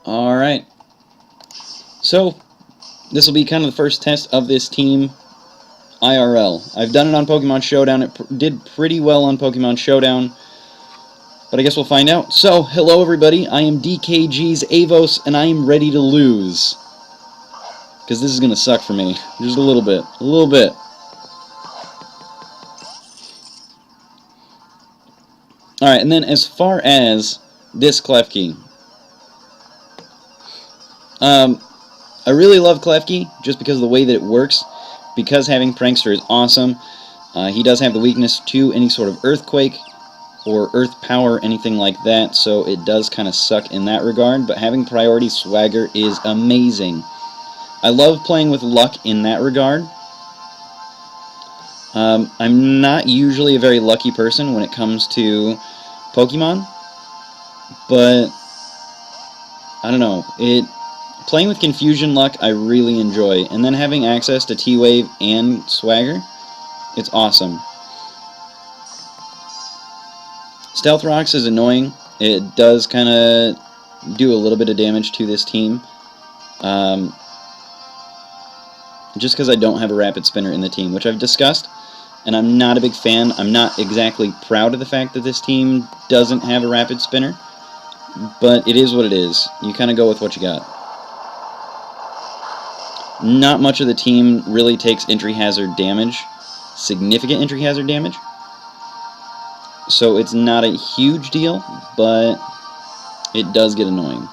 Alright. So, this will be kind of the first test of this team IRL. I've done it on Pokemon Showdown. It did pretty well on Pokemon Showdown. But I guess we'll find out. So, hello everybody. I am DKG's Avos, and I am ready to lose. Because this is going to suck for me. Just a little bit. A little bit. Alright, and then as far as this Klefki. I really love Klefki, just because of the way that it works. Because having Prankster is awesome. He does have the weakness to any sort of Earthquake, or Earth Power, anything like that, so it does kind of suck in that regard. But having Priority Swagger is amazing. I love playing with luck in that regard. I'm not usually a very lucky person when it comes to Pokemon, but I don't know. Playing with Confusion Luck I really enjoy, and then having access to T-Wave and Swagger, it's awesome. Stealth Rocks is annoying. It does kind of do a little bit of damage to this team. Just because I don't have a Rapid Spinner in the team, which I've discussed, and I'm not a big fan. I'm not exactly proud of the fact that this team doesn't have a Rapid Spinner, but it is what it is. You kind of go with what you got. Not much of the team really takes entry hazard damage, significant entry hazard damage, so it's not a huge deal, but it does get annoying.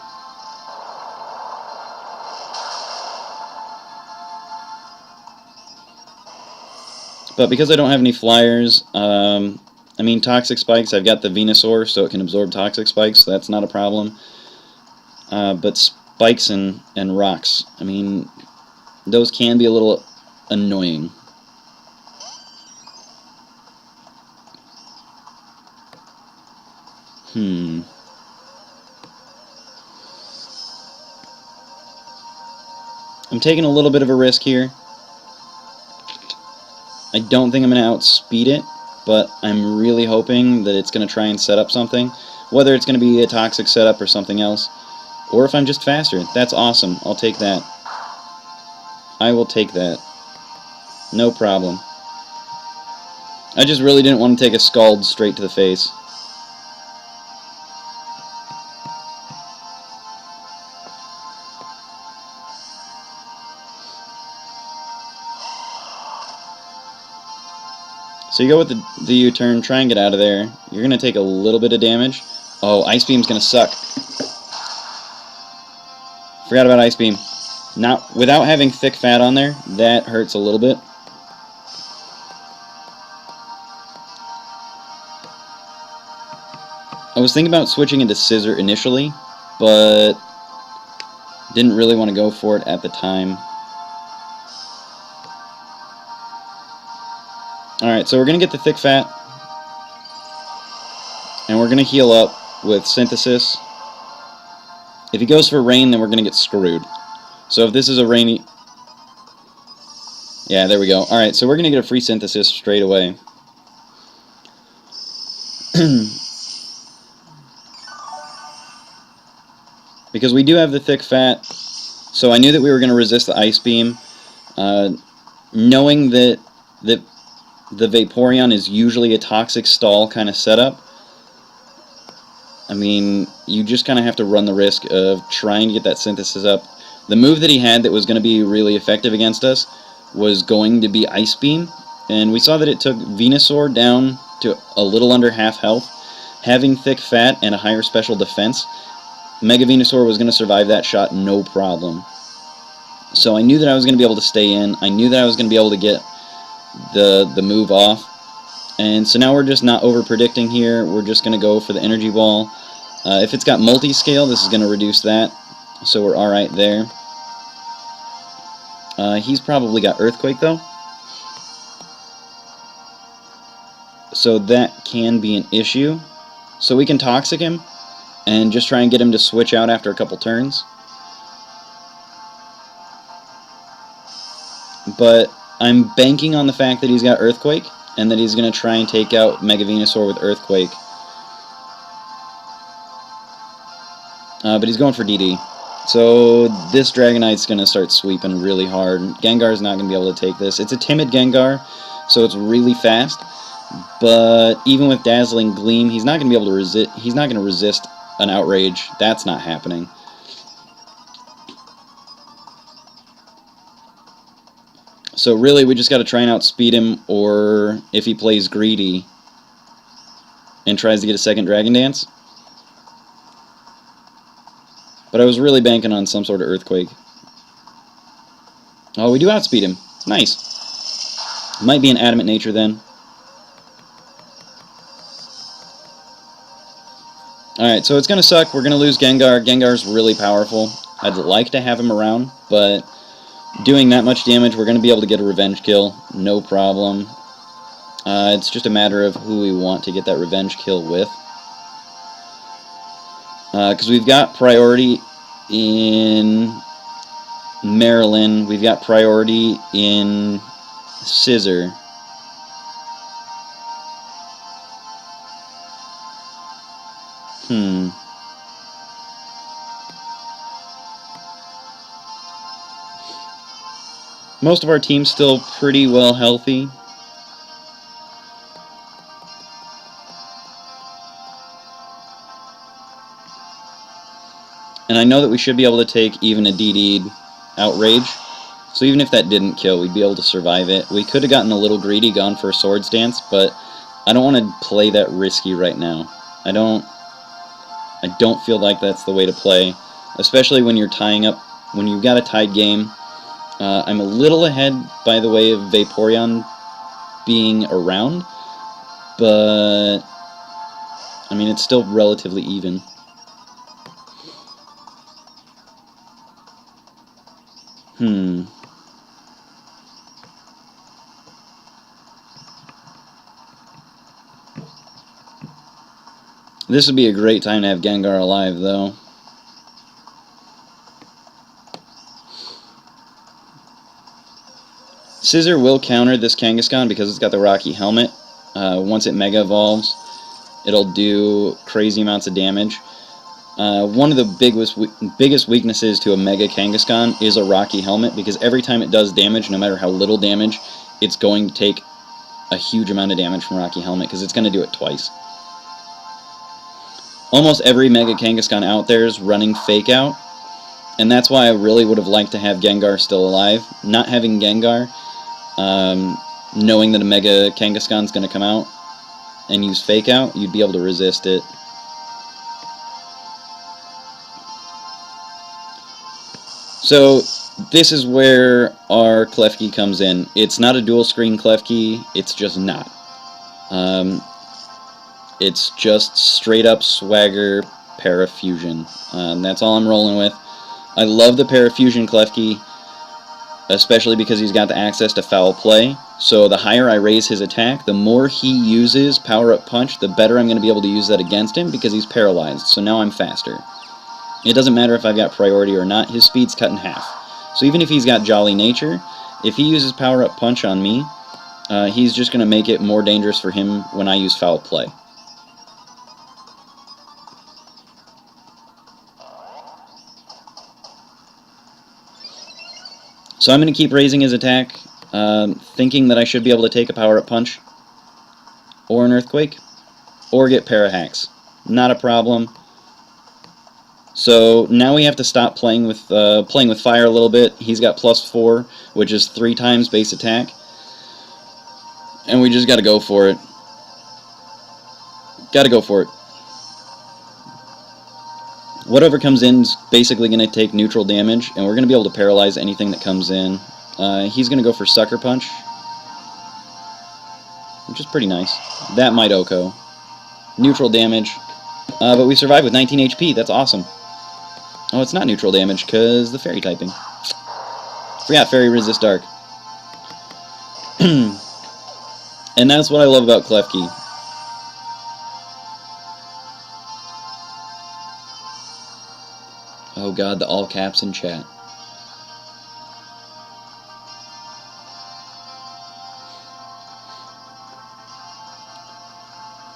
But because I don't have any flyers, I mean Toxic Spikes, I've got the Venusaur, so it can absorb Toxic Spikes, so that's not a problem. But Spikes and Rocks, I mean, those can be a little annoying. I'm taking a little bit of a risk here. I don't think I'm going to outspeed it, but I'm really hoping that it's going to try and set up something. Whether it's going to be a toxic setup or something else, or if I'm just faster. That's awesome. I'll take that. I will take that. No problem. I just really didn't want to take a Scald straight to the face. So you go with the U-turn, try and get out of there. You're going to take a little bit of damage. Oh, Ice Beam's going to suck. Forgot about Ice Beam. Without having Thick Fat on there, that hurts a little bit. I was thinking about switching into Scizor initially, but didn't really want to go for it at the time. Alright, so we're going to get the Thick Fat, and we're going to heal up with Synthesis. If he goes for Rain, then we're going to get screwed. So if this is a rainy... Yeah, there we go. Alright, so we're going to get a free Synthesis straight away. Because we do have the Thick Fat, so I knew that we were going to resist the Ice Beam. Knowing that the Vaporeon is usually a toxic stall kind of setup, I mean, you just kind of have to run the risk of trying to get that Synthesis up. The move that he had that was going to be really effective against us was going to be Ice Beam, and we saw that it took Venusaur down to a little under half health. Having Thick Fat and a higher special defense, Mega Venusaur was going to survive that shot no problem. So I knew that I was going to be able to stay in. I knew that I was going to be able to get the move off, and so now we're just not over predicting here. We're just going to go for the Energy Ball. If it's got multi-scale, this is going to reduce that, so we're alright there. He's probably got Earthquake though, so that can be an issue. So we can Toxic him and just try and get him to switch out after a couple turns. But I'm banking on the fact that he's got Earthquake, and that he's going to try and take out Mega Venusaur with Earthquake. But he's going for DD. So this Dragonite's going to start sweeping really hard. Gengar's not going to be able to take this. It's a timid Gengar, so it's really fast. But even with Dazzling Gleam, he's not going to be able to resist. He's not going to resist an Outrage. That's not happening. So really, we just got to try and outspeed him, or if he plays greedy and tries to get a second Dragon Dance. But I was really banking on some sort of Earthquake. Oh, we do outspeed him. Nice. Might be an Adamant Nature then. Alright, so it's going to suck. We're going to lose Gengar. Gengar's really powerful. I'd like to have him around, but doing that much damage, we're going to be able to get a revenge kill. No problem. It's just a matter of who we want to get that revenge kill with. Because we've got priority in Maryland. We've got priority in Scizor. Most of our team's still pretty well healthy. And I know that we should be able to take even a DD'd Outrage. So even if that didn't kill, we'd be able to survive it. We could have gotten a little greedy, gone for a Swords Dance, but I don't want to play that risky right now. I don't feel like that's the way to play, especially when you're tying up, when you've got a tied game. I'm a little ahead, by the way, of Vaporeon being around, but I mean, it's still relatively even. This would be a great time to have Gengar alive, though. Scizor will counter this Kangaskhan because it's got the Rocky Helmet. Once it Mega Evolves, it'll do crazy amounts of damage. One of the biggest weaknesses to a Mega Kangaskhan is a Rocky Helmet, because every time it does damage, no matter how little damage, it's going to take a huge amount of damage from Rocky Helmet, because it's going to do it twice. Almost every Mega Kangaskhan out there is running Fake Out, and that's why I really would have liked to have Gengar still alive. Not having Gengar, knowing that a Mega Kangaskhan is going to come out and use Fake Out, you'd be able to resist it. So this is where our Klefki comes in. It's not a dual screen Klefki, it's just not. It's just straight up swagger parafusion. That's all I'm rolling with. I love the parafusion Klefki, especially because he's got the access to foul play. So the higher I raise his attack, the more he uses power-up punch, the better I'm going to be able to use that against him, because he's paralyzed. So now I'm faster. It doesn't matter if I've got priority or not, his speed's cut in half. So even if he's got Jolly Nature, if he uses power-up punch on me, he's just going to make it more dangerous for him when I use foul play. So I'm going to keep raising his attack, thinking that I should be able to take a power-up punch, or an Earthquake, or get Para-Hacks. Not a problem. So now we have to stop playing with fire a little bit. He's got +4, which is 3 times base attack, and we just got to go for it. Got to go for it. Whatever comes in is basically going to take neutral damage, and we're going to be able to paralyze anything that comes in. He's going to go for Sucker Punch, which is pretty nice. That might OHKO. Neutral damage. But we survived with 19 HP. That's awesome. Oh, it's not neutral damage, because the Fairy typing. Forgot Fairy resist Dark. And that's what I love about Klefki. Oh god, the all caps in chat.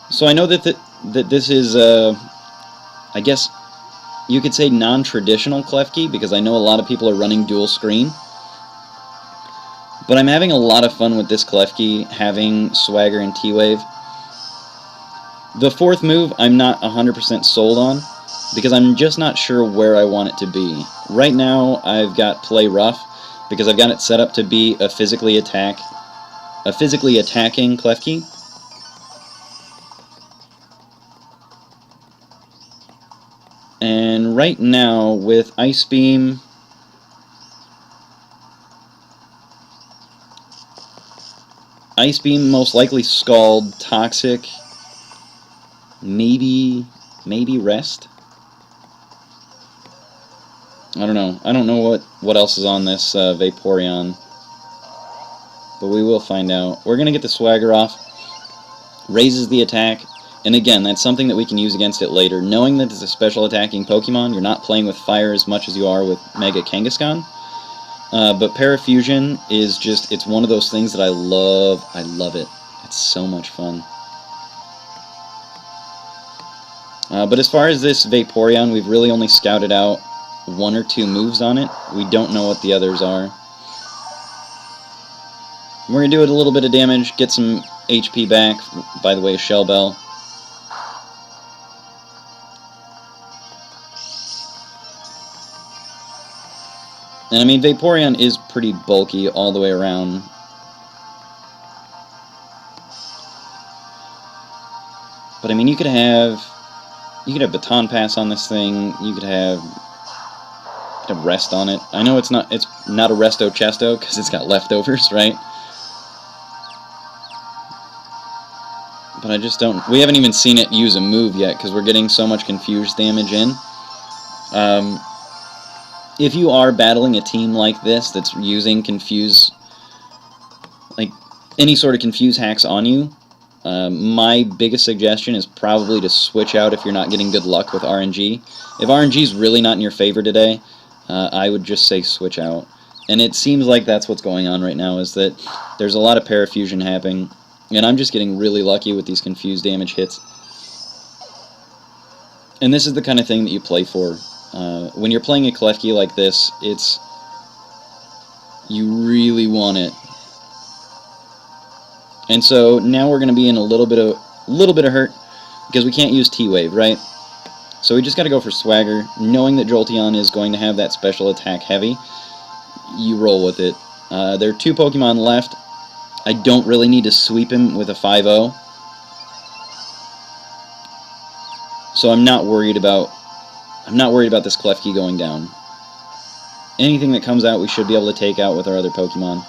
So I know that this is, I guess, you could say non-traditional Klefki, because I know a lot of people are running dual screen. But I'm having a lot of fun with this Klefki, having Swagger and T-Wave. The fourth move I'm not 100% sold on, because I'm just not sure where I want it to be. Right now I've got Play Rough, because I've got it set up to be a physically attacking Klefki. And right now with Ice Beam, most likely Scald, Toxic, maybe Rest. I don't know. I don't know what else is on this Vaporeon, but we will find out. We're gonna get the Swagger off. Raises the attack, and again, that's something that we can use against it later. Knowing that it's a special attacking Pokemon, you're not playing with fire as much as you are with Mega Kangaskhan. But Parafusion is just, it's one of those things that I love. I love it. It's so much fun. But as far as this Vaporeon, we've really only scouted out 1 or 2 moves on it. We don't know what the others are. We're going to do it a little bit of damage, get some HP back, by the way, Shell Bell. And I mean, Vaporeon is pretty bulky all the way around. But I mean, you could have Baton Pass on this thing. You could have Rest on it. I know it's not a Resto Chesto because it's got leftovers, right? But I just don't. We haven't even seen it use a move yet because we're getting so much confused damage in. If you are battling a team like this that's using confuse, like any sort of confuse hacks on you, my biggest suggestion is probably to switch out if you're not getting good luck with RNG. If RNG is really not in your favor today, I would just say switch out. And it seems like that's what's going on right now, is that there's a lot of parafusion happening, and I'm just getting really lucky with these confused damage hits. And this is the kind of thing that you play for. When you're playing a Klefki like this, you really want it. And so now we're going to be in a little bit of hurt because we can't use T-Wave, right? So we just got to go for Swagger, knowing that Jolteon is going to have that special attack heavy. You roll with it. There are 2 Pokemon left. I don't really need to sweep him with a 5-0. So I'm not worried about this Klefki going down. Anything that comes out we should be able to take out with our other Pokemon.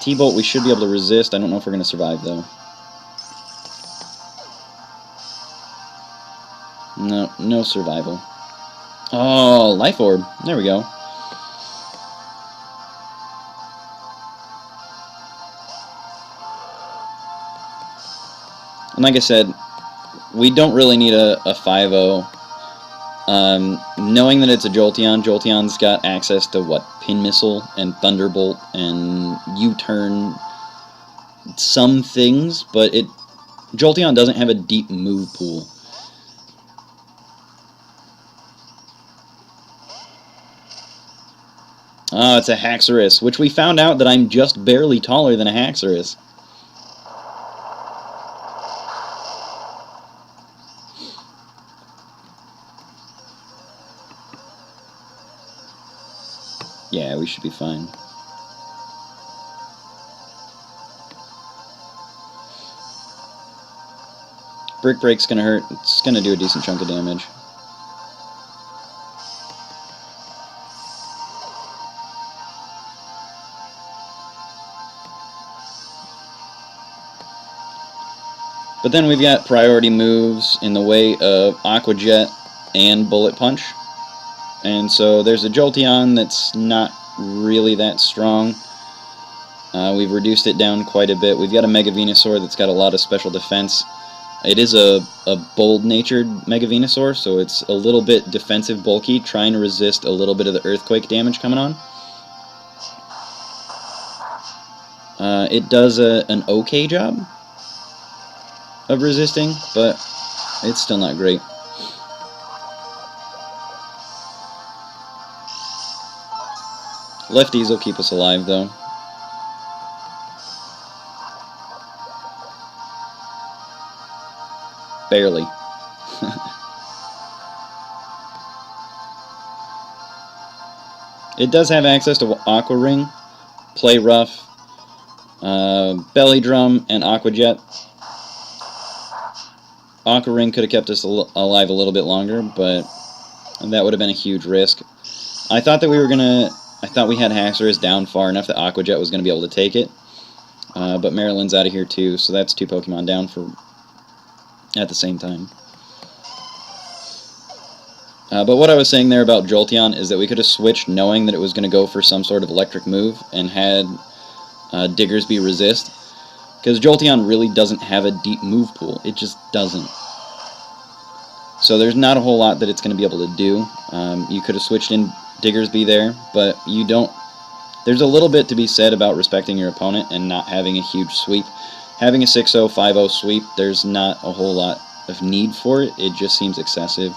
T-Bolt we should be able to resist. I don't know if we're going to survive though. No survival. Oh, Life Orb. There we go. And like I said, we don't really need a 5-0. Knowing that it's a Jolteon, Jolteon's got access to, what, Pin Missile and Thunderbolt and U-Turn, some things, but Jolteon doesn't have a deep move pool. Oh, it's a Haxorus, which we found out that I'm just barely taller than a Haxorus. Yeah, we should be fine. Brick Break's gonna hurt. It's gonna do a decent chunk of damage. But then we've got priority moves in the way of Aqua Jet and Bullet Punch. And so there's a Jolteon that's not really that strong. We've reduced it down quite a bit. We've got a Mega Venusaur that's got a lot of special defense. It is a bold-natured Mega Venusaur, so it's a little bit defensive bulky, trying to resist a little bit of the Earthquake damage coming on. It does an okay job of resisting, but it's still not great. Lefties will keep us alive, though. Barely. It does have access to Aqua Ring, Play Rough, Belly Drum, and Aqua Jet. Aqua Ring could have kept us alive a little bit longer, but that would have been a huge risk. I thought that we were gonna. I thought we had Haxorus down far enough that Aqua Jet was gonna be able to take it, but Maryland's out of here too, so that's 2 Pokemon down for at the same time. But what I was saying there about Jolteon is that we could have switched knowing that it was going to go for some sort of electric move and had Diggersby resist. Because Jolteon really doesn't have a deep move pool. It just doesn't. So there's not a whole lot that it's going to be able to do. You could have switched in Diggersby there, but you don't. There's a little bit to be said about respecting your opponent and not having a huge sweep. Having a 6-0, 5-0 sweep, there's not a whole lot of need for it. It just seems excessive.